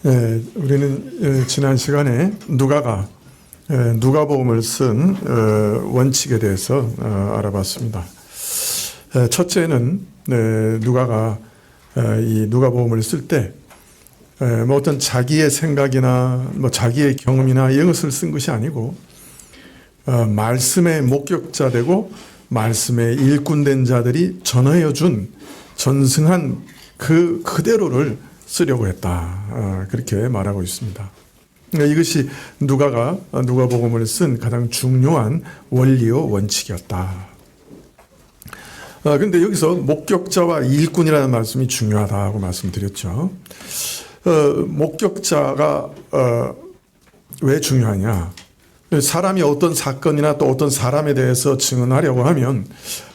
우리는 지난 시간에 누가복음을 쓴 원칙에 대해서 알아봤습니다. 첫째는 누가가 이 누가복음을 쓸 때 뭐 어떤 자기의 생각이나 뭐 자기의 경험이나 이런 것을 쓴 것이 아니고 말씀의 목격자 되고 말씀의 일꾼된 자들이 전하여 준 전승한 그대로를 쓰려고 했다. 그렇게 말하고 있습니다. 이것이 누가복음을 쓴 가장 중요한 원리요 원칙이었다. 그런데 여기서 목격자와 일꾼이라는 말씀이 중요하다고 말씀드렸죠. 목격자가 왜 중요하냐? 사람이 어떤 사건이나 또 어떤 사람에 대해서 증언하려고 하면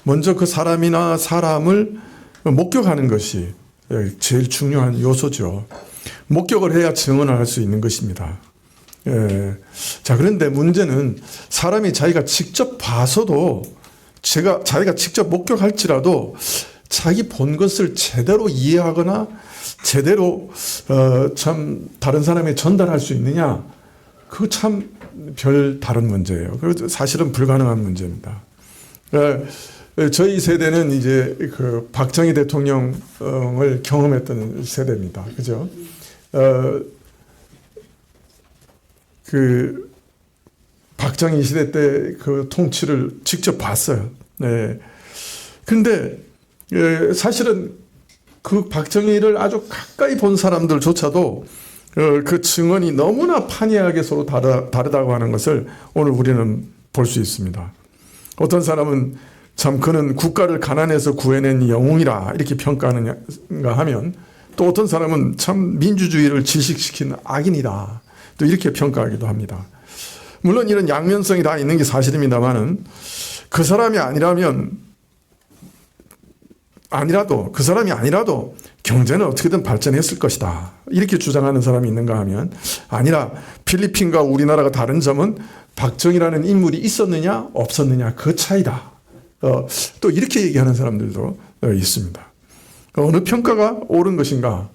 먼저 그 사람이나 사람을 목격하는 것이 제일 중요한 요소죠. 목격을 해야 증언을 할 수 있는 것입니다. 자, 그런데 문제는 사람이 자기가 직접 봐서도 자기가 직접 목격할지라도 자기 본 것을 제대로 이해하거나 제대로 참 다른 사람에 전달할 수 있느냐? 그거 참 별 다른 문제예요. 그리고 사실은 불가능한 문제입니다. 저희 세대는 이제 그 박정희 대통령을 경험했던 세대입니다. 그죠? 그 박정희 시대 때 그 통치를 직접 봤어요. 네. 근데 사실은 그 박정희를 아주 가까이 본 사람들조차도 그 증언이 너무나 판이하게 서로 다르다고 하는 것을 오늘 우리는 볼 수 있습니다. 어떤 사람은 참 그는 국가를 가난해서 구해낸 영웅이라 이렇게 평가하는가 하면 또 어떤 사람은 참 민주주의를 질식시킨 악인이다 또 이렇게 평가하기도 합니다. 물론 이런 양면성이 다 있는 게 사실입니다만은 그 사람이 아니라도 경제는 어떻게든 발전했을 것이다 이렇게 주장하는 사람이 있는가 하면 아니라 필리핀과 우리나라가 다른 점은 박정희라는 인물이 있었느냐 없었느냐 그 차이다. 또 이렇게 얘기하는 사람들도 있습니다. 어느 평가가 옳은 것인가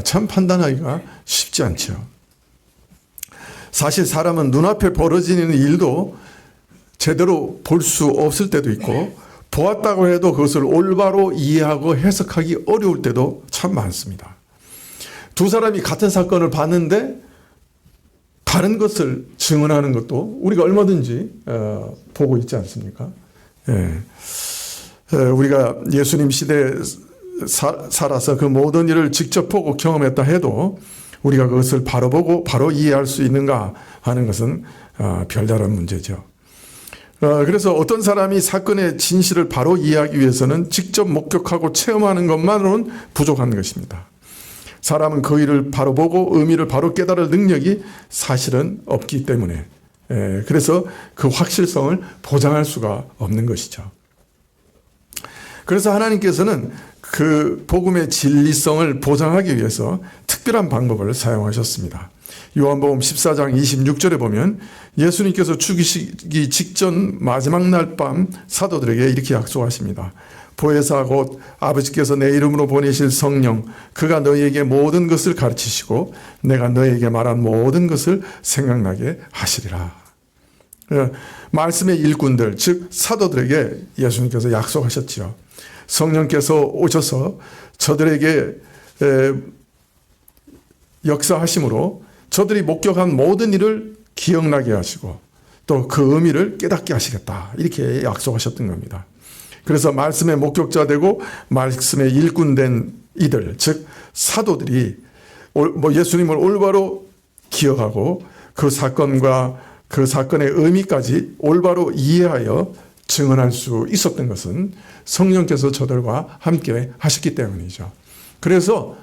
참 판단하기가 쉽지 않죠. 사실 사람은 눈앞에 벌어지는 일도 제대로 볼 수 없을 때도 있고 보았다고 해도 그것을 올바로 이해하고 해석하기 어려울 때도 참 많습니다. 두 사람이 같은 사건을 봤는데 다른 것을 증언하는 것도 우리가 얼마든지 보고 있지 않습니까? 우리가 예수님 시대에 살아서 그 모든 일을 직접 보고 경험했다 해도 우리가 그것을 바로 보고 바로 이해할 수 있는가 하는 것은 별다른 문제죠. 그래서 어떤 사람이 사건의 진실을 바로 이해하기 위해서는 직접 목격하고 체험하는 것만으로는 부족한 것입니다. 사람은 그 일을 바로 보고 의미를 바로 깨달을 능력이 사실은 없기 때문에 그래서 그 확실성을 보장할 수가 없는 것이죠. 그래서 하나님께서는 그 복음의 진리성을 보장하기 위해서 특별한 방법을 사용하셨습니다. 요한복음 14장 26절에 보면 예수님께서 죽이시기 직전 마지막 날 밤 사도들에게 이렇게 약속하십니다. 보혜사 곧 아버지께서 내 이름으로 보내실 성령 그가 너희에게 모든 것을 가르치시고 내가 너희에게 말한 모든 것을 생각나게 하시리라. 말씀의 일꾼들 즉 사도들에게 예수님께서 약속하셨지요. 성령께서 오셔서 저들에게 역사하심으로 저들이 목격한 모든 일을 기억나게 하시고 또 그 의미를 깨닫게 하시겠다 이렇게 약속하셨던 겁니다. 그래서 말씀의 목격자 되고 말씀의 일꾼된 이들 즉 사도들이 예수님을 올바로 기억하고 그 사건과 그 사건의 의미까지 올바로 이해하여 증언할 수 있었던 것은 성령께서 저들과 함께 하셨기 때문이죠. 그래서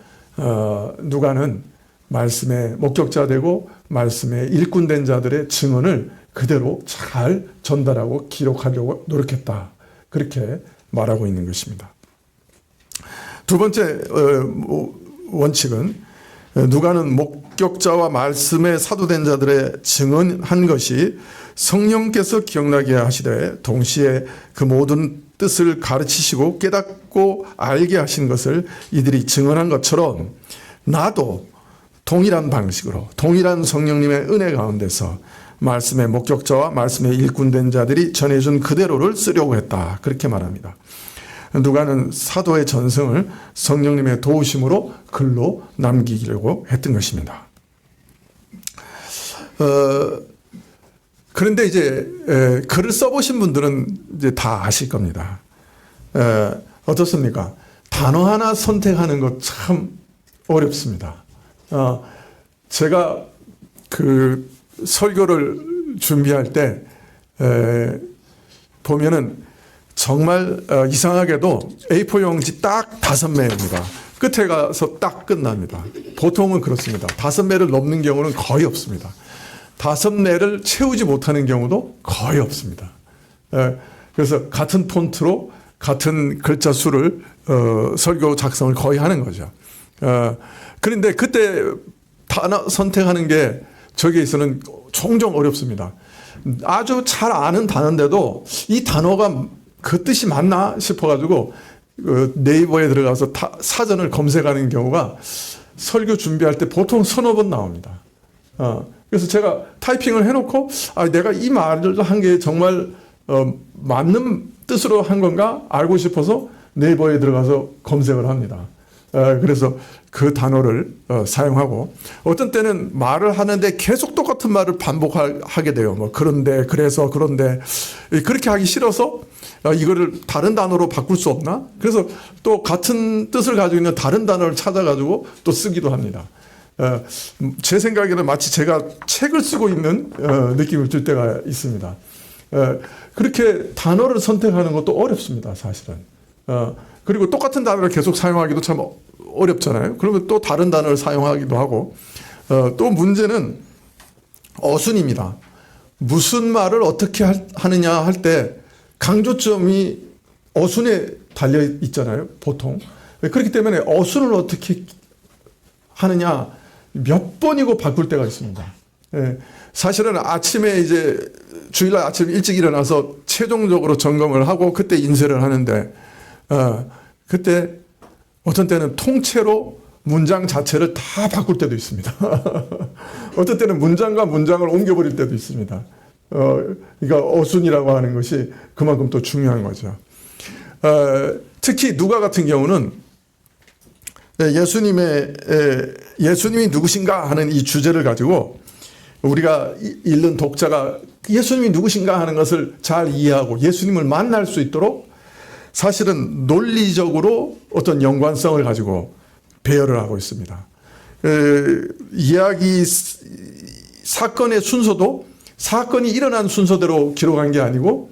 누가는 말씀의 목격자 되고 말씀의 일꾼된 자들의 증언을 그대로 잘 전달하고 기록하려고 노력했다. 그렇게 말하고 있는 것입니다. 두 번째 원칙은 누가는 목격자와 말씀에 사도된 자들의 증언한 것이 성령께서 기억나게 하시되 동시에 그 모든 뜻을 가르치시고 깨닫고 알게 하신 것을 이들이 증언한 것처럼 나도 동일한 방식으로 동일한 성령님의 은혜 가운데서 말씀의 목격자와 말씀의 일꾼된 자들이 전해준 그대로를 쓰려고 했다. 그렇게 말합니다. 누가는 사도의 전승을 성령님의 도우심으로 글로 남기려고 했던 것입니다. 그런데 이제 글을 써보신 분들은 이제 다 아실 겁니다. 어떻습니까? 단어 하나 선택하는 것 참 어렵습니다. 제가 그 설교를 준비할 때 보면은 정말 이상하게도 A4 용지 딱 5매입니다. 끝에 가서 딱 끝납니다. 보통은 그렇습니다. 5매를 넘는 경우는 거의 없습니다. 5매를 채우지 못하는 경우도 거의 없습니다. 그래서 같은 폰트로 같은 글자 수를 설교 작성을 거의 하는 거죠. 그런데 그때 단어 선택하는 게 저기에 있어서는 종종 어렵습니다. 아주 잘 아는 단어인데도 이 단어가 그 뜻이 맞나 싶어가지고 네이버에 들어가서 사전을 검색하는 경우가 설교 준비할 때 보통 1~2번 나옵니다. 그래서 제가 타이핑을 해놓고 내가 이 말을 한 게 정말 맞는 뜻으로 한 건가 알고 싶어서 네이버에 들어가서 검색을 합니다. 그래서 그 단어를 사용하고 어떤 때는 말을 하는데 계속 똑같은 말을 반복하게 돼요. 뭐 그런데 그래서 그런데 그렇게 하기 싫어서 이거를 다른 단어로 바꿀 수 없나? 그래서 또 같은 뜻을 가지고 있는 다른 단어를 찾아가지고 또 쓰기도 합니다. 제 생각에는 마치 제가 책을 쓰고 있는 느낌을 줄 때가 있습니다. 그렇게 단어를 선택하는 것도 어렵습니다, 사실은. 그리고 똑같은 단어를 계속 사용하기도 참 어렵잖아요. 그러면 또 다른 단어를 사용하기도 하고, 또 문제는 어순입니다. 무슨 말을 어떻게 하느냐 할 때 강조점이 어순에 달려 있잖아요, 보통. 그렇기 때문에 어순을 어떻게 하느냐 몇 번이고 바꿀 때가 있습니다. 사실은 아침에 이제 주일날 아침 일찍 일어나서 최종적으로 점검을 하고 그때 인쇄를 하는데, 그때 어떤 때는 통째로 문장 자체를 다 바꿀 때도 있습니다. 어떤 때는 문장과 문장을 옮겨버릴 때도 있습니다. 그러니까 어순이라고 하는 것이 그만큼 또 중요한 거죠. 특히 누가 같은 경우는 예수님이 누구신가 하는 이 주제를 가지고 우리가 읽는 독자가 예수님이 누구신가 하는 것을 잘 이해하고 예수님을 만날 수 있도록 사실은 논리적으로 어떤 연관성을 가지고 배열을 하고 있습니다. 이야기 사건의 순서도 사건이 일어난 순서대로 기록한 게 아니고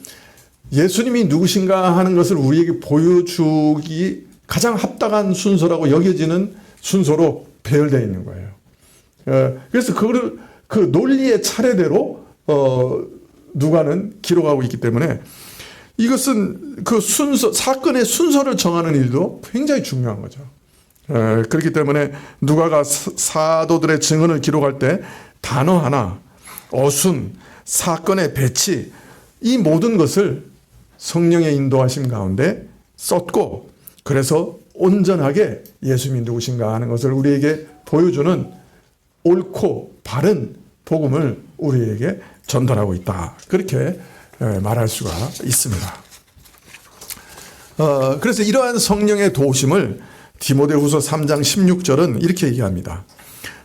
예수님이 누구신가 하는 것을 우리에게 보여주기 가장 합당한 순서라고 여겨지는 순서로 배열되어 있는 거예요. 그래서 그 논리의 차례대로 누가는 기록하고 있기 때문에 이것은 그 순서, 사건의 순서를 정하는 일도 굉장히 중요한 거죠. 그렇기 때문에 누가가 사도들의 증언을 기록할 때 단어 하나, 어순, 사건의 배치, 이 모든 것을 성령의 인도하심 가운데 썼고, 그래서 온전하게 예수님이 누구신가 하는 것을 우리에게 보여주는 옳고 바른 복음을 우리에게 전달하고 있다. 그렇게 말할 수가 있습니다. 그래서 이러한 성령의 도우심을 디모데후서 3장 16절은 이렇게 얘기합니다.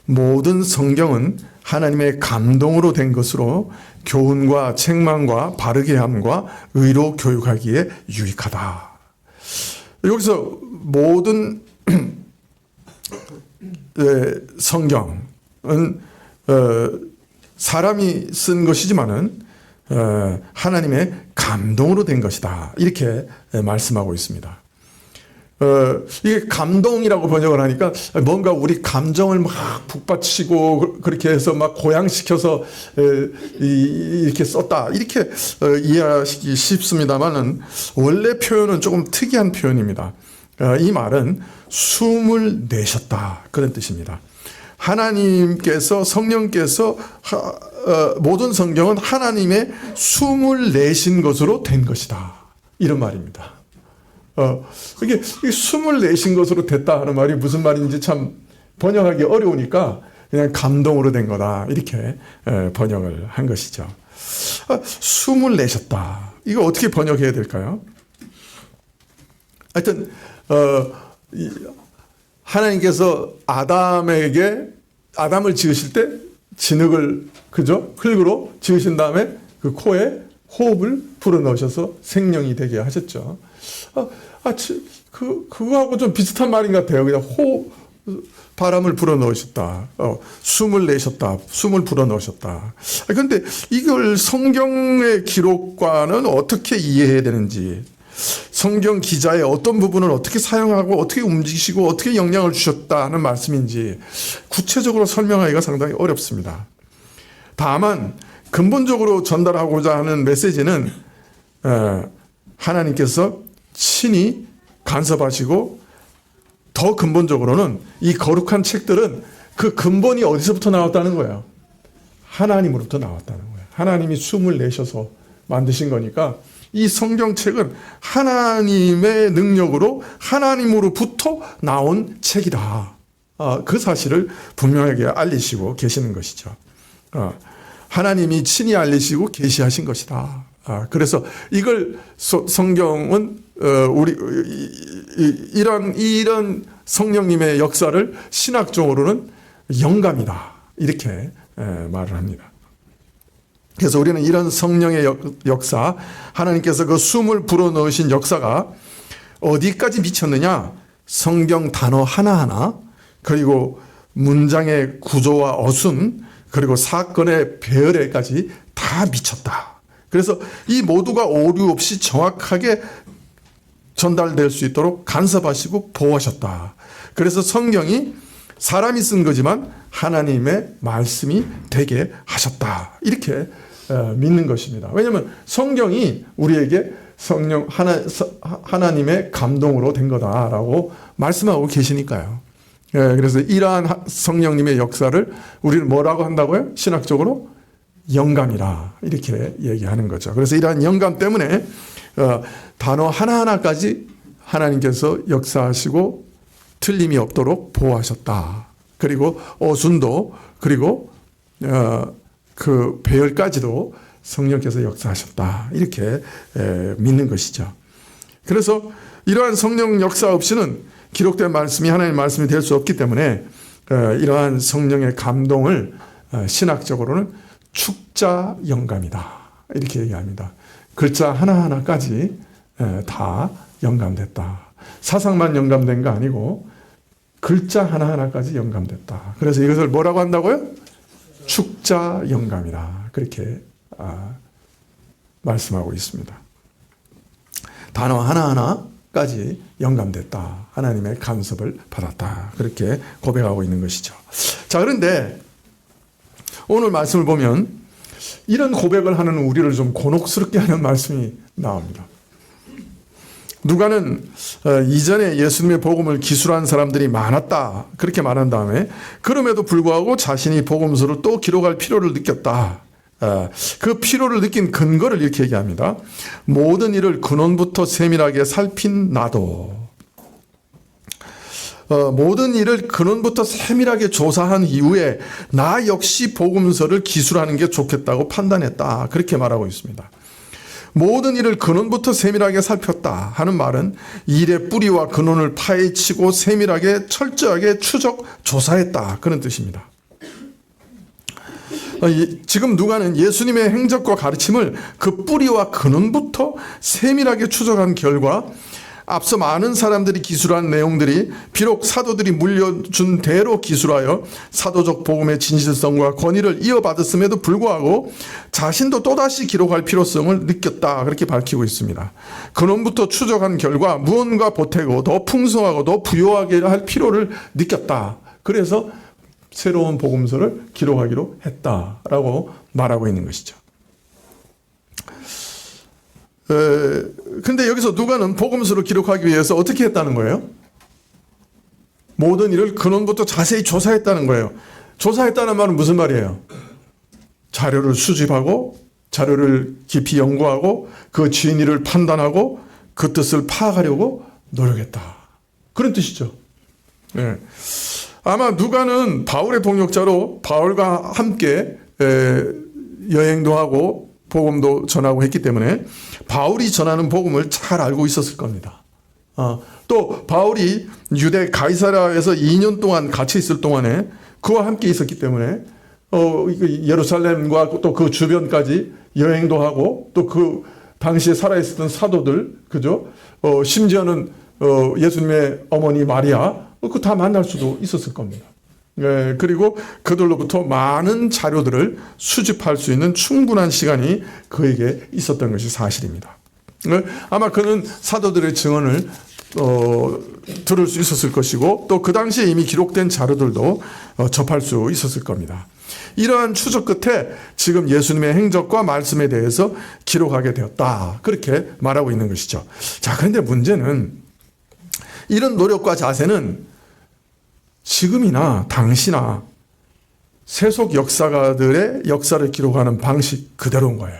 모든 성경은 하나님의 감동으로 된 것으로 교훈과 책망과 바르게 함과 의로 교육하기에 유익하다. 여기서 모든 성경은 사람이 쓴 것이지만은 하나님의 감동으로 된 것이다. 이렇게 말씀하고 있습니다. 이게 감동이라고 번역을 하니까 뭔가 우리 감정을 막 북받치고 그렇게 해서 막 고양시켜서 이렇게 썼다. 이렇게 이해하시기 쉽습니다만은 원래 표현은 조금 특이한 표현입니다. 이 말은 숨을 내셨다. 그런 뜻입니다. 하나님께서 성령께서 모든 성경은 하나님의 숨을 내신 것으로 된 것이다. 이런 말입니다. 이게 숨을 내신 것으로 됐다 하는 말이 무슨 말인지 참 번역하기 어려우니까 그냥 감동으로 된 거다. 이렇게 번역을 한 것이죠. 숨을 내셨다. 이거 어떻게 번역해야 될까요? 하여튼 하나님께서 아담을 지으실 때 진흙을 그죠? 흙으로 지으신 다음에 그 코에 호흡을 불어넣으셔서 생명이 되게 하셨죠. 그거하고 좀 비슷한 말인 것 같아요. 그냥 바람을 불어넣으셨다. 숨을 내셨다. 숨을 불어넣으셨다. 그런데 이걸 성경의 기록과는 어떻게 이해해야 되는지, 성경 기자의 어떤 부분을 어떻게 사용하고 어떻게 움직이시고 어떻게 영향을 주셨다 하는 말씀인지 구체적으로 설명하기가 상당히 어렵습니다. 다만 근본적으로 전달하고자 하는 메시지는 하나님께서 친히 간섭하시고, 더 근본적으로는 이 거룩한 책들은 그 근본이 어디서부터 나왔다는 거예요? 하나님으로부터 나왔다는 거예요. 하나님이 숨을 내셔서 만드신 거니까 이 성경책은 하나님의 능력으로 하나님으로부터 나온 책이다. 그 사실을 분명하게 알리시고 계시는 것이죠. 하나님이 친히 알리시고 계시하신 것이다. 그래서 이걸 성경은 이런 성령님의 역사를 신학적으로는 영감이다. 이렇게 말을 합니다. 그래서 우리는 이런 성령의 역사, 하나님께서 그 숨을 불어넣으신 역사가 어디까지 미쳤느냐? 성경 단어 하나하나, 그리고 문장의 구조와 어순, 그리고 사건의 배열에까지 다 미쳤다. 그래서 이 모두가 오류 없이 정확하게 전달될 수 있도록 간섭하시고 보호하셨다. 그래서 성경이 사람이 쓴 거지만 하나님의 말씀이 되게 하셨다. 이렇게 믿는 것입니다. 왜냐하면 성경이 우리에게 하나님의 감동으로 된 거다라고 말씀하고 계시니까요. 그래서 이러한 성령님의 역사를 우리는 뭐라고 한다고요? 신학적으로 영감이라 이렇게 얘기하는 거죠. 그래서 이러한 영감 때문에 단어 하나하나까지 하나님께서 역사하시고 틀림이 없도록 보호하셨다. 그리고 어순도, 그리고 그 배열까지도 성령께서 역사하셨다. 이렇게 믿는 것이죠. 그래서 이러한 성령 역사 없이는 기록된 말씀이 하나님의 말씀이 될 수 없기 때문에 이러한 성령의 감동을 신학적으로는 축자 영감이다. 이렇게 얘기합니다. 글자 하나하나까지 다 영감됐다. 사상만 영감된 거 아니고 글자 하나하나까지 영감됐다. 그래서 이것을 뭐라고 한다고요? 축자 영감이다. 그렇게 말씀하고 있습니다. 단어 하나하나까지 영감됐다. 하나님의 간섭을 받았다. 그렇게 고백하고 있는 것이죠. 자, 그런데 오늘 말씀을 보면 이런 고백을 하는 우리를 좀 곤혹스럽게 하는 말씀이 나옵니다. 누가는 이전에 예수님의 복음을 기술한 사람들이 많았다. 그렇게 말한 다음에 그럼에도 불구하고 자신이 복음서를 또 기록할 필요를 느꼈다. 그 필요를 느낀 근거를 이렇게 얘기합니다. 모든 일을 근원부터 세밀하게 살핀 나도. 모든 일을 근원부터 세밀하게 조사한 이후에 나 역시 복음서를 기술하는 게 좋겠다고 판단했다. 그렇게 말하고 있습니다. 모든 일을 근원부터 세밀하게 살폈다 하는 말은 일의 뿌리와 근원을 파헤치고 세밀하게 철저하게 추적 조사했다. 그런 뜻입니다. 지금 누가는 예수님의 행적과 가르침을 그 뿌리와 근원부터 세밀하게 추적한 결과 앞서 많은 사람들이 기술한 내용들이 비록 사도들이 물려준 대로 기술하여 사도적 복음의 진실성과 권위를 이어받았음에도 불구하고 자신도 또다시 기록할 필요성을 느꼈다. 그렇게 밝히고 있습니다. 근원부터 추적한 결과 무언가 보태고 더 풍성하고 더 부요하게 할 필요를 느꼈다. 그래서 새로운 복음서를 기록하기로 했다라고 말하고 있는 것이죠. 근데 여기서 누가는 복음서를 기록하기 위해서 어떻게 했다는 거예요? 모든 일을 근원부터 자세히 조사했다는 거예요. 조사했다는 말은 무슨 말이에요? 자료를 수집하고 자료를 깊이 연구하고 그 진위를 판단하고 그 뜻을 파악하려고 노력했다. 그런 뜻이죠. 네. 아마 누가는 바울의 동역자로 바울과 함께 여행도 하고 복음도 전하고 했기 때문에 바울이 전하는 복음을 잘 알고 있었을 겁니다. 또 바울이 유대 가이사랴에서 2년 동안 같이 있을 동안에 그와 함께 있었기 때문에 예루살렘과 또 그 주변까지 여행도 하고 또 그 당시에 살아있었던 사도들, 그죠? 심지어는 예수님의 어머니 마리아, 그 다 만날 수도 있었을 겁니다. 예, 그리고 그들로부터 많은 자료들을 수집할 수 있는 충분한 시간이 그에게 있었던 것이 사실입니다. 아마 그는 사도들의 증언을 들을 수 있었을 것이고 또 그 당시에 이미 기록된 자료들도 접할 수 있었을 겁니다. 이러한 추적 끝에 지금 예수님의 행적과 말씀에 대해서 기록하게 되었다. 그렇게 말하고 있는 것이죠. 자, 그런데 문제는 이런 노력과 자세는 지금이나 당시나 세속 역사가들의 역사를 기록하는 방식 그대로인 거예요.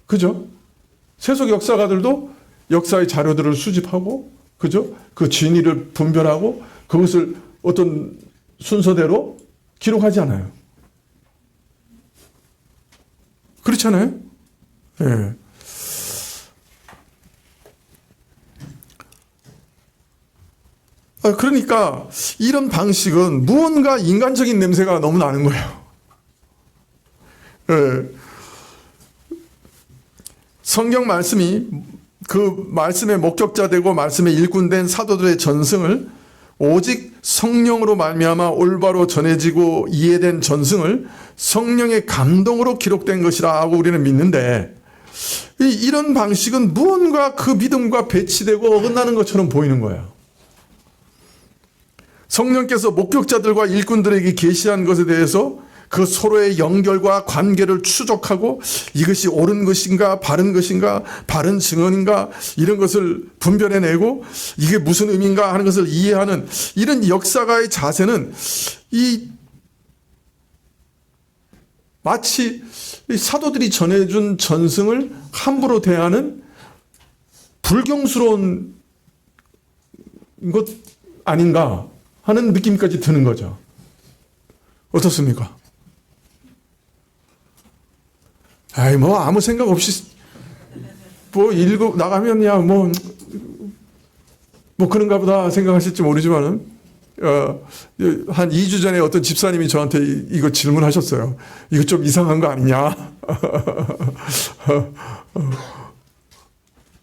그죠? 세속 역사가들도 역사의 자료들을 수집하고, 그죠? 그 진위를 분별하고 그것을 어떤 순서대로 기록하지 않아요. 그렇잖아요? 예. 그러니까 이런 방식은 무언가 인간적인 냄새가 너무 나는 거예요. 예. 성경 말씀이 그 말씀의 목격자 되고 말씀의 일꾼된 사도들의 전승을 오직 성령으로 말미암아 올바로 전해지고 이해된 전승을 성령의 감동으로 기록된 것이라 하고 우리는 믿는데 이런 방식은 무언가 그 믿음과 배치되고 어긋나는 것처럼 보이는 거예요. 성령께서 목격자들과 일꾼들에게 계시한 것에 대해서 그 서로의 연결과 관계를 추적하고 이것이 옳은 것인가 바른 것인가 바른 증언인가 이런 것을 분별해내고 이게 무슨 의미인가 하는 것을 이해하는 이런 역사가의 자세는 마치 사도들이 전해준 전승을 함부로 대하는 불경스러운 것 아닌가 하는 느낌까지 드는 거죠. 어떻습니까? 뭐 아무 생각 없이 읽고 나가면 뭐 그런가 보다 생각하실지 모르지만은 한 2주 전에 어떤 집사님이 저한테 이거 질문하셨어요. 이거 좀 이상한 거 아니냐?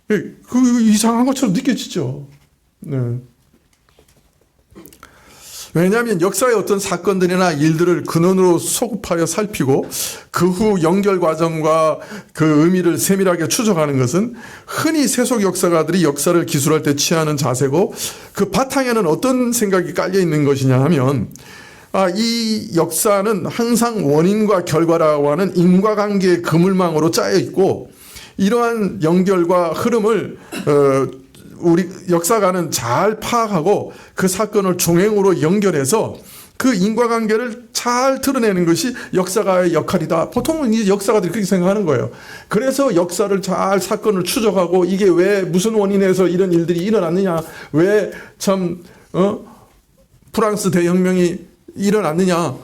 그 이상한 것처럼 느껴지죠. 네. 왜냐하면 역사의 어떤 사건들이나 일들을 근원으로 소급하여 살피고 그 후 연결 과정과 그 의미를 세밀하게 추적하는 것은 흔히 세속 역사가들이 역사를 기술할 때 취하는 자세고 그 바탕에는 어떤 생각이 깔려 있는 것이냐 하면 이 역사는 항상 원인과 결과라고 하는 인과관계의 그물망으로 짜여 있고 이러한 연결과 흐름을 우리 역사가는 잘 파악하고 그 사건을 종횡으로 연결해서 그 인과관계를 잘 드러내는 것이 역사가의 역할이다. 보통은 이제 역사가들이 그렇게 생각하는 거예요. 그래서 역사를 잘 사건을 추적하고 이게 왜 무슨 원인에서 이런 일들이 일어났느냐, 왜 프랑스 대혁명이 일어났느냐,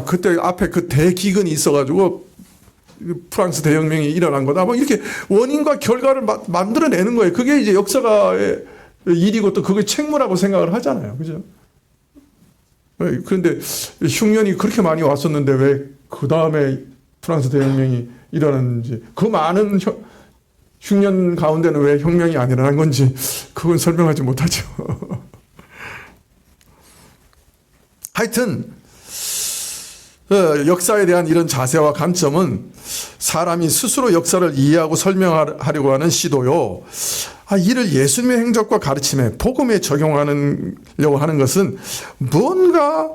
그때 앞에 그 대기근이 있어가지고 프랑스 대혁명이 일어난 거다. 뭐 이렇게 원인과 결과를 만들어내는 거예요. 그게 이제 역사가의 일이고 또 그걸 책무라고 생각을 하잖아요. 그죠? 그런데 흉년이 그렇게 많이 왔었는데 왜 그 다음에 프랑스 대혁명이 일어났는지 그 많은 흉년 가운데는 왜 혁명이 안 일어난 건지 그건 설명하지 못하죠. 하여튼 역사에 대한 이런 자세와 관점은 사람이 스스로 역사를 이해하고 설명하려고 하는 시도요. 이를 예수님의 행적과 가르침에 복음에 적용하려고 하는 것은 뭔가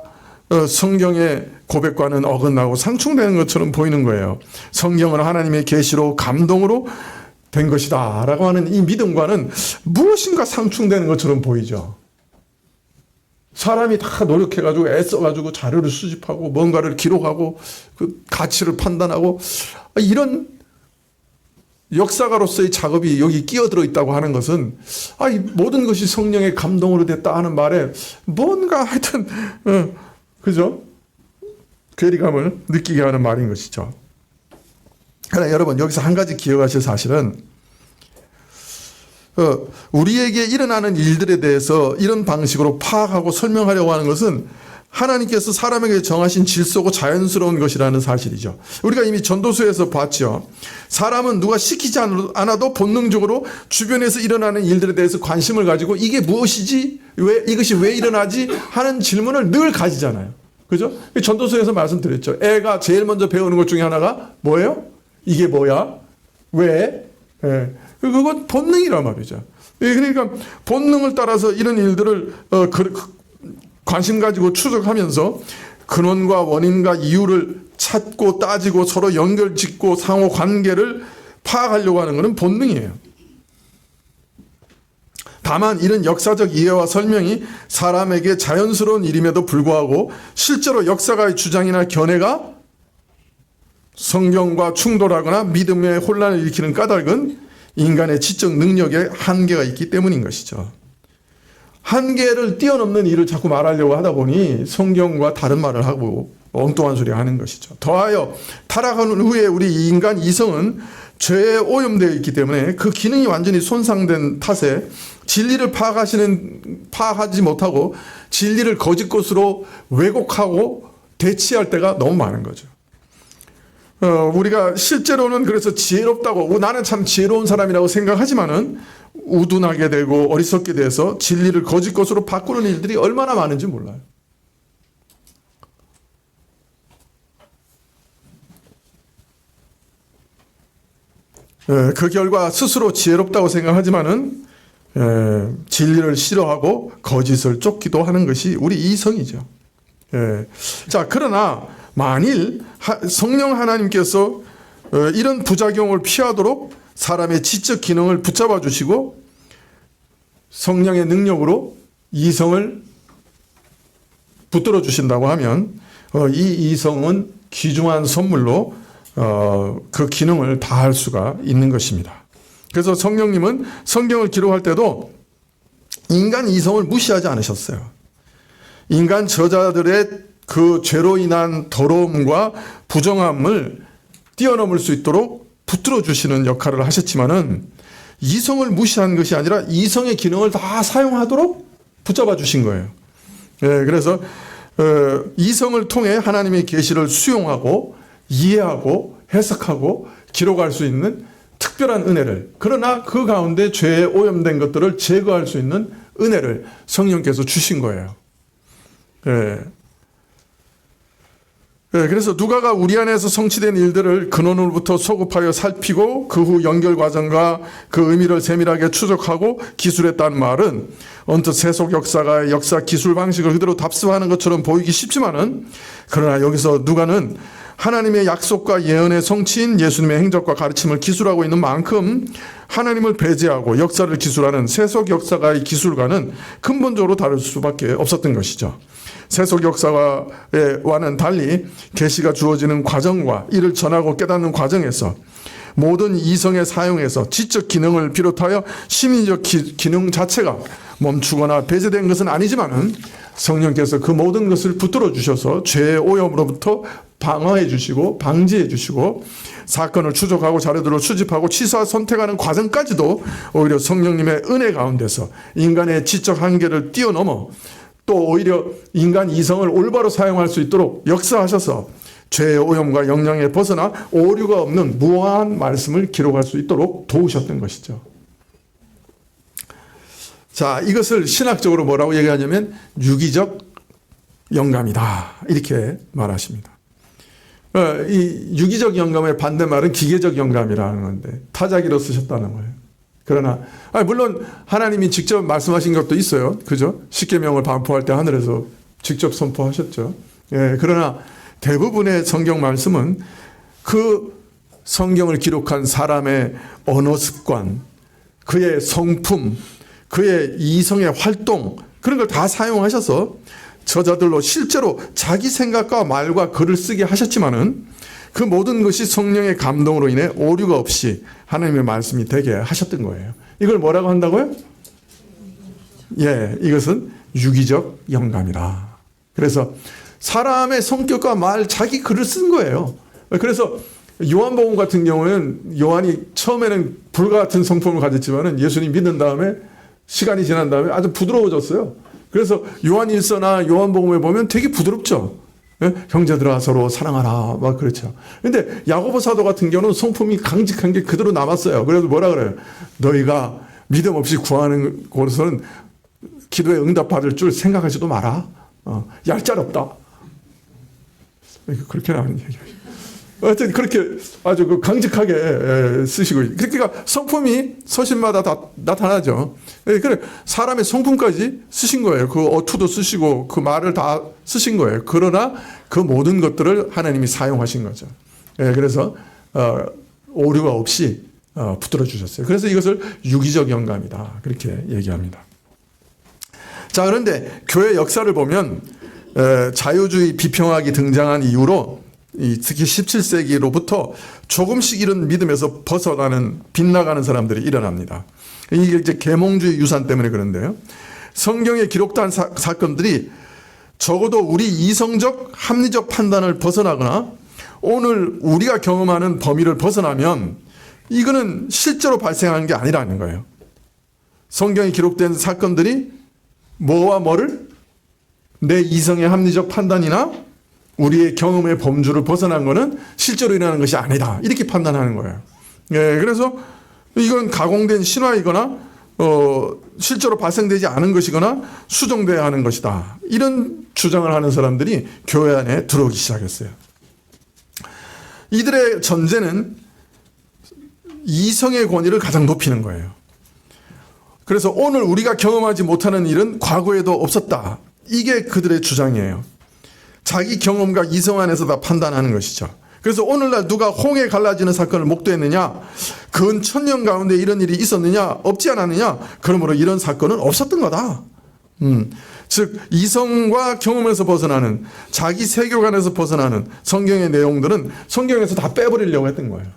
성경의 고백과는 어긋나고 상충되는 것처럼 보이는 거예요. 성경은 하나님의 계시로 감동으로 된 것이다 라고 하는 이 믿음과는 무엇인가 상충되는 것처럼 보이죠. 사람이 다 노력해가지고 애써가지고 자료를 수집하고 뭔가를 기록하고 그 가치를 판단하고 이런 역사가로서의 작업이 여기 끼어들어 있다고 하는 것은 이 모든 것이 성령의 감동으로 됐다 하는 말에 뭔가 하여튼 그죠? 괴리감을 느끼게 하는 말인 것이죠. 그러나 여러분 여기서 한 가지 기억하실 사실은 우리에게 일어나는 일들에 대해서 이런 방식으로 파악하고 설명하려고 하는 것은 하나님께서 사람에게 정하신 질서고 자연스러운 것이라는 사실이죠. 우리가 이미 전도서에서 봤죠. 사람은 누가 시키지 않아도 본능적으로 주변에서 일어나는 일들에 대해서 관심을 가지고 이게 무엇이지? 이것이 왜 일어나지? 하는 질문을 늘 가지잖아요. 그죠? 전도서에서 말씀드렸죠. 애가 제일 먼저 배우는 것 중에 하나가 뭐예요? 이게 뭐야? 왜? 그건 본능이란 말이죠. 그러니까 본능을 따라서 이런 일들을 관심 가지고 추적하면서 근원과 원인과 이유를 찾고 따지고 서로 연결짓고 상호 관계를 파악하려고 하는 것은 본능이에요. 다만 이런 역사적 이해와 설명이 사람에게 자연스러운 일임에도 불구하고 실제로 역사가의 주장이나 견해가 성경과 충돌하거나 믿음의 혼란을 일으키는 까닭은 인간의 지적 능력에 한계가 있기 때문인 것이죠. 한계를 뛰어넘는 일을 자꾸 말하려고 하다 보니 성경과 다른 말을 하고 엉뚱한 소리 하는 것이죠. 더하여 타락한 후에 우리 인간 이성은 죄에 오염되어 있기 때문에 그 기능이 완전히 손상된 탓에 진리를 파악하지 못하고 진리를 거짓 것으로 왜곡하고 대치할 때가 너무 많은 거죠. 우리가 실제로는 그래서 지혜롭다고 나는 참 지혜로운 사람이라고 생각하지만은 우둔하게 되고 어리석게 돼서 진리를 거짓 것으로 바꾸는 일들이 얼마나 많은지 몰라요. 그 결과 스스로 지혜롭다고 생각하지만은 진리를 싫어하고 거짓을 쫓기도 하는 것이 우리 이성이죠. 자, 그러나 만일 성령 하나님께서 이런 부작용을 피하도록 사람의 지적 기능을 붙잡아 주시고 성령의 능력으로 이성을 붙들어 주신다고 하면 이 이성은 귀중한 선물로 그 기능을 다할 수가 있는 것입니다. 그래서 성령님은 성경을 기록할 때도 인간 이성을 무시하지 않으셨어요. 인간 저자들의 그 죄로 인한 더러움과 부정함을 뛰어넘을 수 있도록 붙들어 주시는 역할을 하셨지만은 이성을 무시한 것이 아니라 이성의 기능을 다 사용하도록 붙잡아 주신 거예요. 그래서 이성을 통해 하나님의 계시를 수용하고 이해하고 해석하고 기록할 수 있는 특별한 은혜를, 그러나 그 가운데 죄에 오염된 것들을 제거할 수 있는 은혜를 성령께서 주신 거예요. 그래서 누가가 우리 안에서 성취된 일들을 근원으로부터 소급하여 살피고 그 후 연결 과정과 그 의미를 세밀하게 추적하고 기술했다는 말은 언뜻 세속 역사가 역사 기술 방식을 그대로 답습하는 것처럼 보이기 쉽지만은, 그러나 여기서 누가는 하나님의 약속과 예언의 성취인 예수님의 행적과 가르침을 기술하고 있는 만큼 하나님을 배제하고 역사를 기술하는 세속 역사가의 기술과는 근본적으로 다를 수밖에 없었던 것이죠. 세속 역사와는 달리 계시가 주어지는 과정과 이를 전하고 깨닫는 과정에서 모든 이성의 사용에서 지적 기능을 비롯하여 심리적 기능 자체가 멈추거나 배제된 것은 아니지만은 성령께서 그 모든 것을 붙들어 주셔서 죄의 오염으로부터 방어해 주시고 방지해 주시고 사건을 추적하고 자료들을 수집하고 취사 선택하는 과정까지도 오히려 성령님의 은혜 가운데서 인간의 지적 한계를 뛰어넘어 또 오히려 인간 이성을 올바로 사용할 수 있도록 역사하셔서 죄의 오염과 영향에 벗어나 오류가 없는 무한한 말씀을 기록할 수 있도록 도우셨던 것이죠. 자, 이것을 신학적으로 뭐라고 얘기하냐면 유기적 영감이다, 이렇게 말하십니다. 이 유기적 영감의 반대말은 기계적 영감이라는 건데 타자기로 쓰셨다는 거예요. 그러나 물론 하나님이 직접 말씀하신 것도 있어요. 그죠? 십계명을 반포할 때 하늘에서 직접 선포하셨죠. 그러나 대부분의 성경 말씀은 그 성경을 기록한 사람의 언어 습관, 그의 성품, 그의 이성의 활동, 그런 걸 다 사용하셔서 저자들로 실제로 자기 생각과 말과 글을 쓰게 하셨지만은 그 모든 것이 성령의 감동으로 인해 오류가 없이 하나님의 말씀이 되게 하셨던 거예요. 이걸 뭐라고 한다고요? 예, 이것은 유기적 영감이다. 그래서 사람의 성격과 말, 자기 글을 쓴 거예요. 그래서 요한복음 같은 경우는 요한이 처음에는 불과 같은 성품을 가졌지만은 예수님 믿는 다음에 시간이 지난 다음에 아주 부드러워졌어요. 그래서 요한일서나 요한복음에 보면 되게 부드럽죠. 예? 형제들아 서로 사랑하라 막 그렇죠. 근데 야고보 사도 같은 경우는 성품이 강직한 게 그대로 남았어요. 그래서 뭐라 그래요? 너희가 믿음 없이 구하는 곳에서는 기도에 응답받을 줄 생각하지도 마라. 얄짤없다. 그렇게 나오는 얘기예요. 하여튼 그렇게 아주 그 강직하게 쓰시고, 그러니까 성품이 서신마다 다 나타나죠. 그래 사람의 성품까지 쓰신 거예요. 그 어투도 쓰시고 그 말을 다 쓰신 거예요. 그러나 그 모든 것들을 하나님이 사용하신 거죠. 그래서 오류가 없이 붙들어 주셨어요. 그래서 이것을 유기적 영감이다 그렇게 얘기합니다. 자, 그런데 교회 역사를 보면 자유주의 비평학이 등장한 이후로 특히 17세기로부터 조금씩 이런 믿음에서 벗어나는 빗나가는 사람들이 일어납니다. 이게 이제 계몽주의 유산 때문에 그런데요. 성경에 기록된 사건들이 적어도 우리 이성적 합리적 판단을 벗어나거나 오늘 우리가 경험하는 범위를 벗어나면 이거는 실제로 발생한 게 아니라는 거예요. 성경에 기록된 사건들이 뭐와 뭐를 내 이성의 합리적 판단이나 우리의 경험의 범주를 벗어난 것은 실제로 일어나는 것이 아니다. 이렇게 판단하는 거예요. 그래서 이건 가공된 신화이거나 실제로 발생되지 않은 것이거나 수정돼야 하는 것이다. 이런 주장을 하는 사람들이 교회 안에 들어오기 시작했어요. 이들의 전제는 이성의 권위를 가장 높이는 거예요. 그래서 오늘 우리가 경험하지 못하는 일은 과거에도 없었다. 이게 그들의 주장이에요. 자기 경험과 이성 안에서 다 판단하는 것이죠. 그래서 오늘날 누가 홍해 갈라지는 사건을 목도했느냐? 근 1000년 가운데 이런 일이 있었느냐? 없지 않았느냐? 그러므로 이런 사건은 없었던 거다. 즉 이성과 경험에서 벗어나는 자기 세계관에서 벗어나는 성경의 내용들은 성경에서 다 빼버리려고 했던 거예요.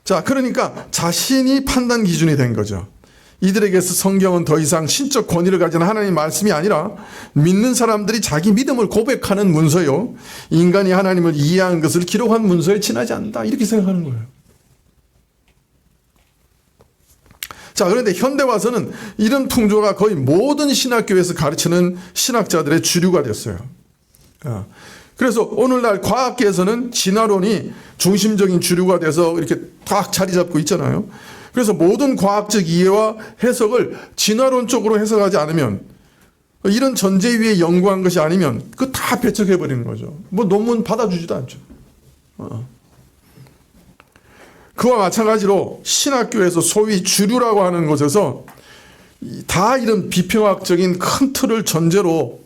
자, 그러니까 자신이 판단 기준이 된 거죠. 이들에게서 성경은 더 이상 신적 권위를 가진 하나님의 말씀이 아니라 믿는 사람들이 자기 믿음을 고백하는 문서요, 인간이 하나님을 이해한 것을 기록한 문서에 지나지 않는다 이렇게 생각하는 거예요. 자, 그런데 현대 와서는 이런 풍조가 거의 모든 신학교에서 가르치는 신학자들의 주류가 됐어요. 그래서 오늘날 과학계에서는 진화론이 중심적인 주류가 돼서 이렇게 딱 자리 잡고 있잖아요. 그래서 모든 과학적 이해와 해석을 진화론 쪽으로 해석하지 않으면, 이런 전제 위에 연구한 것이 아니면 그거 다 배척해버리는 거죠. 뭐 논문 받아주지도 않죠. 그와 마찬가지로 신학교에서 소위 주류라고 하는 곳에서 다 이런 비평학적인 큰 틀을 전제로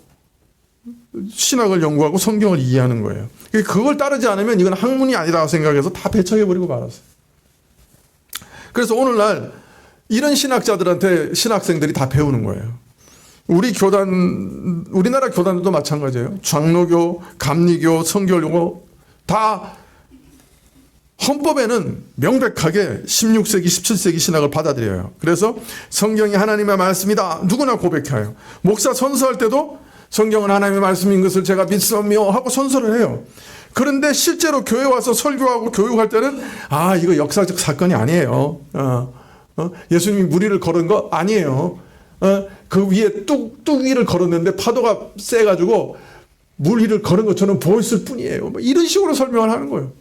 신학을 연구하고 성경을 이해하는 거예요. 그걸 따르지 않으면 이건 학문이 아니라고 생각해서 다 배척해버리고 말았어요. 그래서 오늘날 이런 신학자들한테 신학생들이 다 배우는 거예요. 우리나라 교단들도 마찬가지예요. 장로교, 감리교, 성결교 다 헌법에는 명백하게 16세기, 17세기 신학을 받아들여요. 그래서 성경이 하나님의 말씀이다. 누구나 고백해요. 목사 선서할 때도 성경은 하나님의 말씀인 것을 제가 믿사오며 하고 선서를 해요. 그런데 실제로 교회 와서 설교하고 교육할 때는 이거 역사적 사건이 아니에요. 예수님이 무리를 걸은 거 아니에요. 그 위에 뚝 위를 걸었는데 파도가 세가지고 물 위를 걸은 것처럼 보였을 뿐이에요. 이런 식으로 설명을 하는 거예요.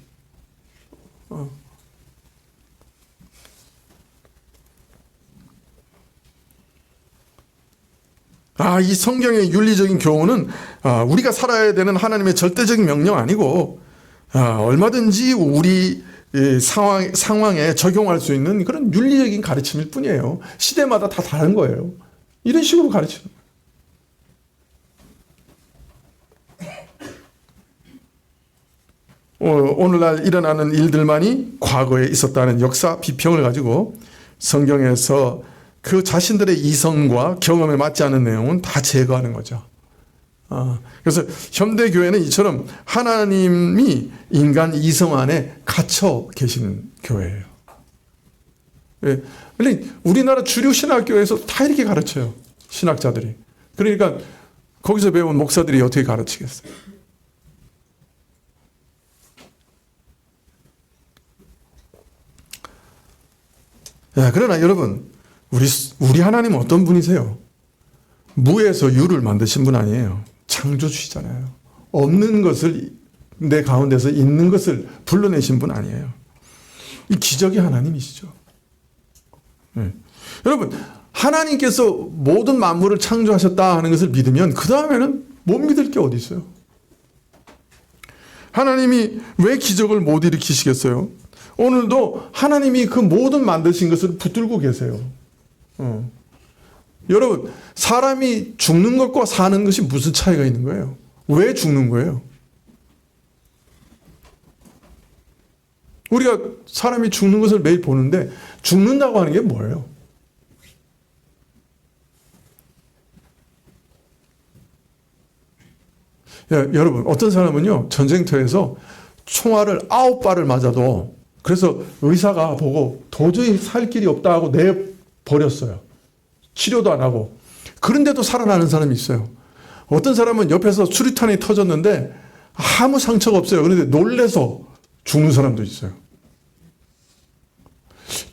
이 성경의 윤리적인 교훈은 우리가 살아야 되는 하나님의 절대적인 명령 아니고 얼마든지 우리 상황에 적용할 수 있는 그런 윤리적인 가르침일 뿐이에요. 시대마다 다 다른 거예요. 이런 식으로 가르치는 거예요. 오늘날 일어나는 일들만이 과거에 있었다는 역사 비평을 가지고 성경에서 그 자신들의 이성과 경험에 맞지 않는 내용은 다 제거하는 거죠. 그래서 현대 교회는 이처럼 하나님이 인간 이성 안에 갇혀 계시는 교회예요. 예. 우리나라 주류 신학교에서 다 이렇게 가르쳐요. 신학자들이. 그러니까 거기서 배운 목사들이 어떻게 가르치겠어요? 야, 그러나 여러분, 우리 하나님은 어떤 분이세요? 무에서 유를 만드신 분 아니에요. 창조주시잖아요. 없는 것을 내 가운데서 있는 것을 불러내신 분 아니에요. 이 기적의 하나님이시죠. 네. 여러분, 하나님께서 모든 만물을 창조하셨다 하는 것을 믿으면 그 다음에는 못 믿을 게 어디 있어요? 하나님이 왜 기적을 못 일으키시겠어요? 오늘도 하나님이 그 모든 만드신 것을 붙들고 계세요. 여러분, 사람이 죽는 것과 사는 것이 무슨 차이가 있는 거예요? 왜 죽는 거예요? 우리가 사람이 죽는 것을 매일 보는데 죽는다고 하는 게 뭐예요? 여러분, 어떤 사람은요, 전쟁터에서 총알을 9발을 맞아도 그래서 의사가 보고 도저히 살 길이 없다 하고 내버렸어요. 치료도 안 하고. 그런데도 살아나는 사람이 있어요. 어떤 사람은 옆에서 수류탄이 터졌는데 아무 상처가 없어요. 그런데 놀래서 죽는 사람도 있어요.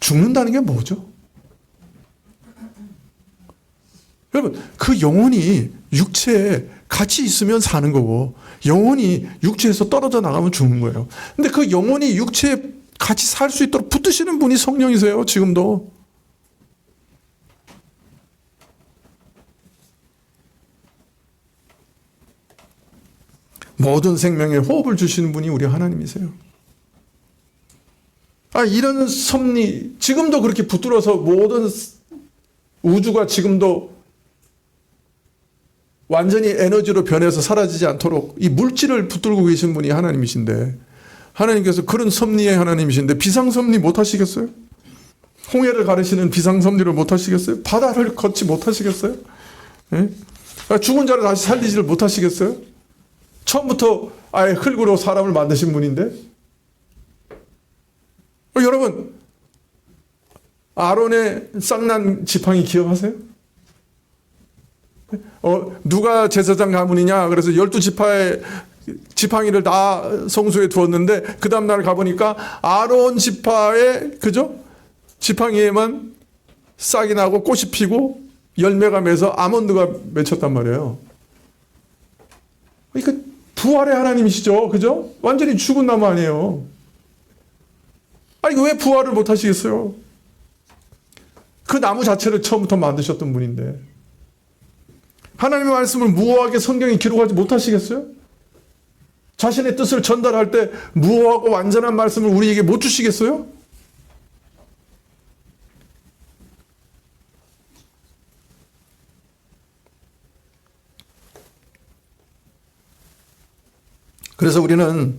죽는다는 게 뭐죠? 여러분, 그 영혼이 육체에 같이 있으면 사는 거고 영혼이 육체에서 떨어져 나가면 죽는 거예요. 근데 그 영혼이 육체에 같이 살 수 있도록 붙드시는 분이 성령이세요. 지금도. 모든 생명에 호흡을 주시는 분이 우리 하나님이세요. 이런 섭리, 지금도 그렇게 붙들어서 모든 우주가 지금도 완전히 에너지로 변해서 사라지지 않도록 이 물질을 붙들고 계신 분이 하나님이신데, 하나님께서 그런 섭리의 하나님이신데 비상섭리 못 하시겠어요? 홍해를 가르시는 비상섭리를 못 하시겠어요? 바다를 걷지 못 하시겠어요? 예? 죽은 자를 다시 살리지를 못 하시겠어요? 처음부터 아예 흙으로 사람을 만드신 분인데, 여러분, 아론의 쌍난 지팡이 기억하세요? 누가 제사장 가문이냐? 그래서 12지파의 지팡이를 다 성소에 두었는데 그 다음날 가보니까 아론 지파의 그죠? 지팡이에만 싹이 나고 꽃이 피고 열매가 맺어 아몬드가 맺혔단 말이에요. 그러니까 부활의 하나님이시죠. 그죠? 완전히 죽은 나무 아니에요. 이거 왜 부활을 못 하시겠어요? 그 나무 자체를 처음부터 만드셨던 분인데. 하나님의 말씀을 무호하게 성경에 기록하지 못하시겠어요? 자신의 뜻을 전달할 때 무호하고 완전한 말씀을 우리에게 못 주시겠어요? 그래서 우리는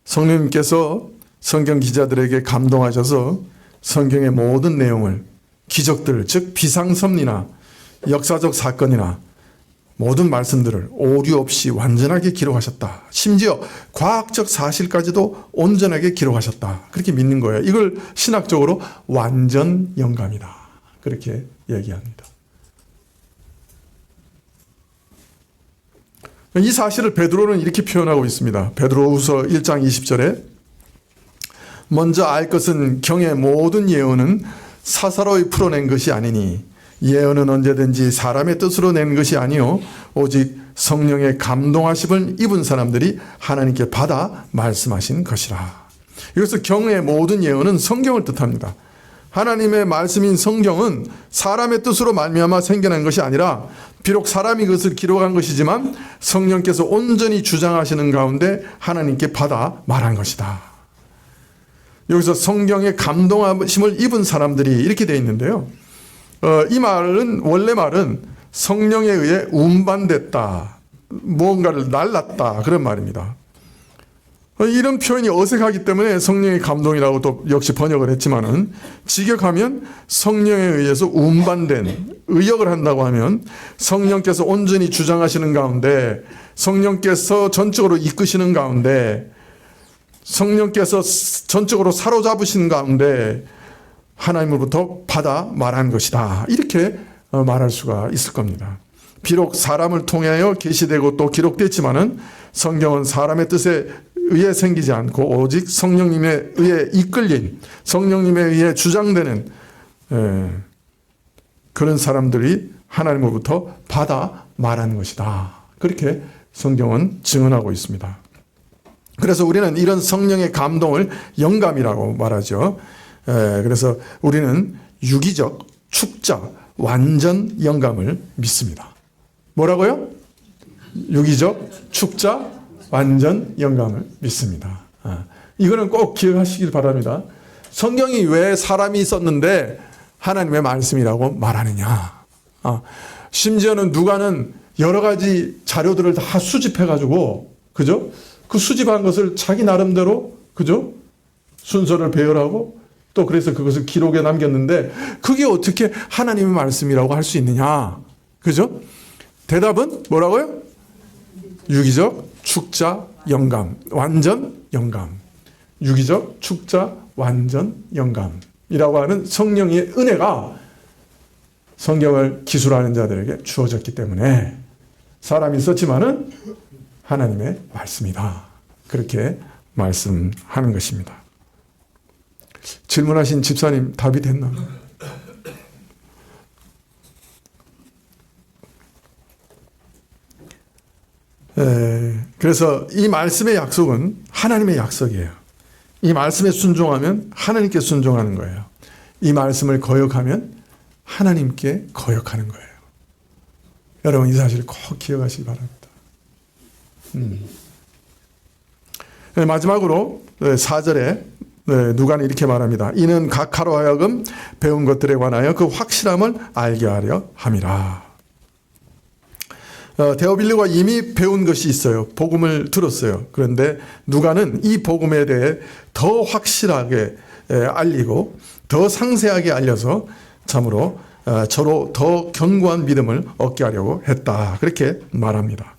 성령님께서 성경 기자들에게 감동하셔서 성경의 모든 내용을, 기적들, 즉 비상섭리나 역사적 사건이나 모든 말씀들을 오류 없이 완전하게 기록하셨다. 심지어 과학적 사실까지도 온전하게 기록하셨다. 그렇게 믿는 거예요. 이걸 신학적으로 완전 영감이다. 그렇게 얘기합니다. 이 사실을 베드로는 이렇게 표현하고 있습니다. 베드로후서 1장 20절에 먼저 알 것은 경의 모든 예언은 사사로이 풀어낸 것이 아니니 예언은 언제든지 사람의 뜻으로 낸 것이 아니요 오직 성령의 감동하심을 입은 사람들이 하나님께 받아 말씀하신 것이라. 이것은 경의 모든 예언은 성경을 뜻합니다. 하나님의 말씀인 성경은 사람의 뜻으로 말미암아 생겨난 것이 아니라 비록 사람이 그것을 기록한 것이지만 성령께서 온전히 주장하시는 가운데 하나님께 받아 말한 것이다. 여기서 성경의 감동하심을 입은 사람들이 이렇게 되어 있는데요. 이 말은, 원래 말은 성령에 의해 운반됐다, 무언가를 날랐다, 그런 말입니다. 이런 표현이 어색하기 때문에 성령의 감동이라고 또 역시 번역을 했지만은, 직역하면 성령에 의해서 운반된, 의역을 한다고 하면 성령께서 온전히 주장하시는 가운데, 성령께서 전적으로 이끄시는 가운데, 성령께서 전적으로 사로잡으시는 가운데 하나님으로부터 받아 말한 것이다, 이렇게 말할 수가 있을 겁니다. 비록 사람을 통하여 계시되고 또 기록됐지만은 성경은 사람의 뜻에 의해 생기지 않고 오직 성령님에 의해 이끌린, 성령님에 의해 주장되는 그런 사람들이 하나님으로부터 받아 말하는 것이다, 그렇게 성경은 증언하고 있습니다. 그래서 우리는 이런 성령의 감동을 영감이라고 말하죠. 그래서 우리는 유기적, 축자, 완전 영감을 믿습니다. 뭐라고요? 유기적, 축자, 완전 영감을 믿습니다. 이거는 꼭 기억하시길 바랍니다. 성경이 왜 사람이 있었는데 하나님의 말씀이라고 말하느냐. 심지어는 누가는 여러 가지 자료들을 다 수집해가지고, 그죠? 그 수집한 것을 자기 나름대로, 그죠? 순서를 배열하고 또 그래서 그것을 기록에 남겼는데, 그게 어떻게 하나님의 말씀이라고 할 수 있느냐. 그죠? 대답은 뭐라고요? 유기적, 축자, 영감, 완전 영감. 유기적, 축자, 완전 영감이라고 하는 성령의 은혜가 성경을 기술하는 자들에게 주어졌기 때문에 사람이 있었지만은 하나님의 말씀이다, 그렇게 말씀하는 것입니다. 질문하신 집사님 답이 됐나? 그래서 이 말씀의 약속은 하나님의 약속이에요. 이 말씀에 순종하면 하나님께 순종하는 거예요. 이 말씀을 거역하면 하나님께 거역하는 거예요. 여러분 이 사실을 꼭 기억하시기 바랍니다. 마지막으로 4절에 누가는 이렇게 말합니다. 이는 각하로 하여금 배운 것들에 관하여 그 확실함을 알게 하려 함이라. 데오빌리가 이미 배운 것이 있어요. 복음을 들었어요. 그런데 누가는 이 복음에 대해 더 확실하게 알리고 더 상세하게 알려서 참으로 저로 더 견고한 믿음을 얻게 하려고 했다, 그렇게 말합니다.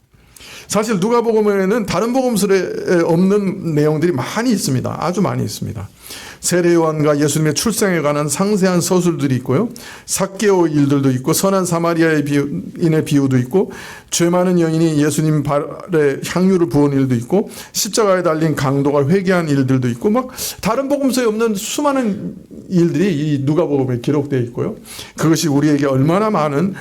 사실 누가복음에는 다른 복음서에 없는 내용들이 많이 있습니다. 아주 많이 있습니다. 세례 요한과 예수님의 출생에 관한 상세한 서술들이 있고요. 삭개오 일들도 있고, 선한 사마리아의 인의 비유도 있고, 죄 많은 여인이 예수님 발에 향유를 부은 일도 있고, 십자가에 달린 강도가 회개한 일들도 있고, 막 다른 복음서에 없는 수많은 일들이 이 누가복음에 기록되어 있고요. 그것이 우리에게 얼마나 많은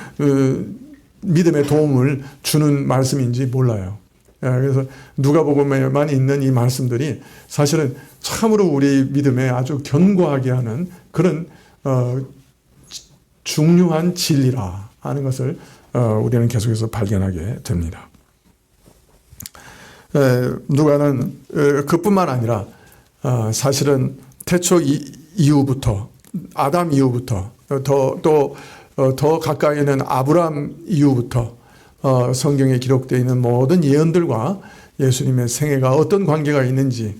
믿음의 도움을 주는 말씀인지 몰라요. 그래서 누가복음에만 있는 이 말씀들이 사실은 참으로 우리 믿음에 아주 견고하게 하는 그런 중요한 진리라 하는 것을 우리는 계속해서 발견하게 됩니다. 누가는 그뿐만 아니라 사실은 태초 이후부터, 아담 이후부터 더 가까이 있는 아브람 이후부터 성경에 기록되어 있는 모든 예언들과 예수님의 생애가 어떤 관계가 있는지,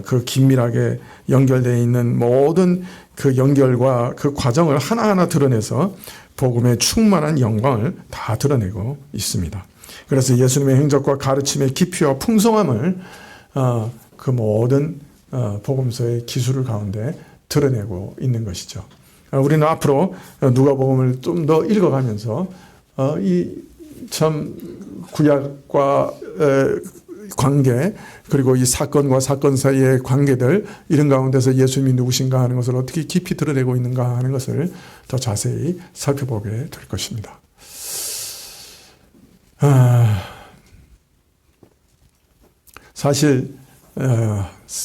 그 긴밀하게 연결되어 있는 모든 그 연결과 그 과정을 하나하나 드러내서 복음의 충만한 영광을 다 드러내고 있습니다. 그래서 예수님의 행적과 가르침의 깊이와 풍성함을 그 모든 복음서의 기술 가운데 드러내고 있는 것이죠. 우리는 앞으로 누가복음을 좀 더 읽어가면서 이 참 구약과 관계, 그리고 이 사건과 사건 사이의 관계들, 이런 가운데서 예수님이 누구신가 하는 것을 어떻게 깊이 드러내고 있는가 하는 것을 더 자세히 살펴보게 될 것입니다. 사실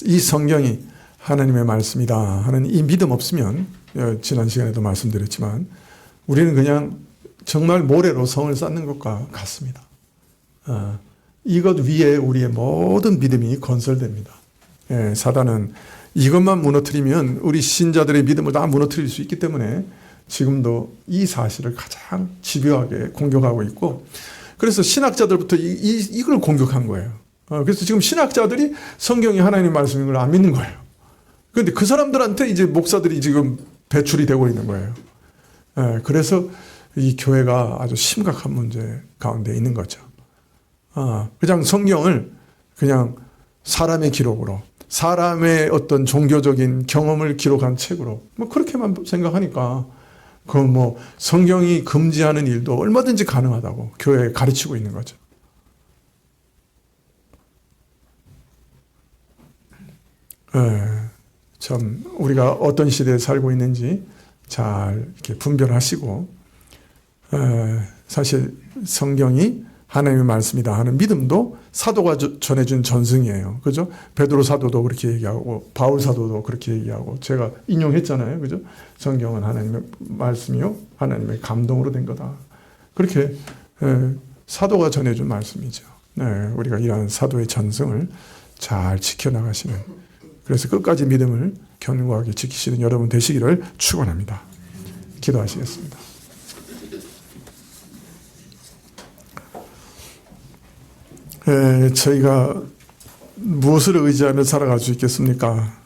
이 성경이 하나님의 말씀이다 하는 이 믿음 없으면, 지난 시간에도 말씀드렸지만 우리는 그냥 정말 모래로 성을 쌓는 것과 같습니다. 이것 위에 우리의 모든 믿음이 건설됩니다. 사단은 이것만 무너뜨리면 우리 신자들의 믿음을 다 무너뜨릴 수 있기 때문에 지금도 이 사실을 가장 집요하게 공격하고 있고, 그래서 신학자들부터 이걸 공격한 거예요. 그래서 지금 신학자들이 성경이 하나님의 말씀인 걸 안 믿는 거예요. 그런데 그 사람들한테 이제 목사들이 지금 배출이 되고 있는 거예요. 그래서 이 교회가 아주 심각한 문제 가운데 있는 거죠. 그냥 성경을 그냥 사람의 기록으로, 사람의 어떤 종교적인 경험을 기록한 책으로, 뭐 그렇게만 생각하니까, 그건 뭐 성경이 금지하는 일도 얼마든지 가능하다고 교회에 가르치고 있는 거죠. 참 우리가 어떤 시대에 살고 있는지 잘 이렇게 분별하시고, 사실 성경이 하나님의 말씀이다 하는 믿음도 사도가 전해준 전승이에요. 그죠? 베드로 사도도 그렇게 얘기하고 바울 사도도 그렇게 얘기하고 제가 인용했잖아요. 그죠? 성경은 하나님의 말씀이요 하나님의 감동으로 된 거다. 그렇게 사도가 전해준 말씀이죠. 우리가 이러한 사도의 전승을 잘 지켜나가시는, 그래서 끝까지 믿음을 견고하게 지키시는 여러분 되시기를 축원합니다. 기도하시겠습니다. 저희가 무엇을 의지하며 살아갈 수 있겠습니까?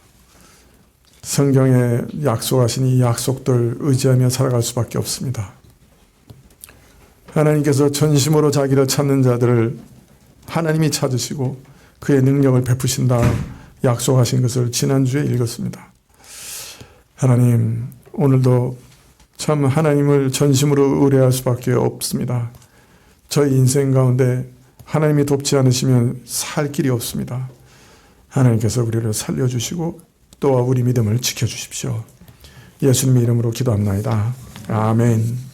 성경에 약속하신 이 약속들 의지하며 살아갈 수밖에 없습니다. 하나님께서 전심으로 자기를 찾는 자들을 하나님이 찾으시고 그의 능력을 베푸신다 약속하신 것을 지난주에 읽었습니다. 하나님, 오늘도 참 하나님을 전심으로 의뢰할 수밖에 없습니다. 저희 인생 가운데 하나님이 돕지 않으시면 살 길이 없습니다. 하나님께서 우리를 살려주시고 또 우리 믿음을 지켜주십시오. 예수님의 이름으로 기도합나이다. 아멘.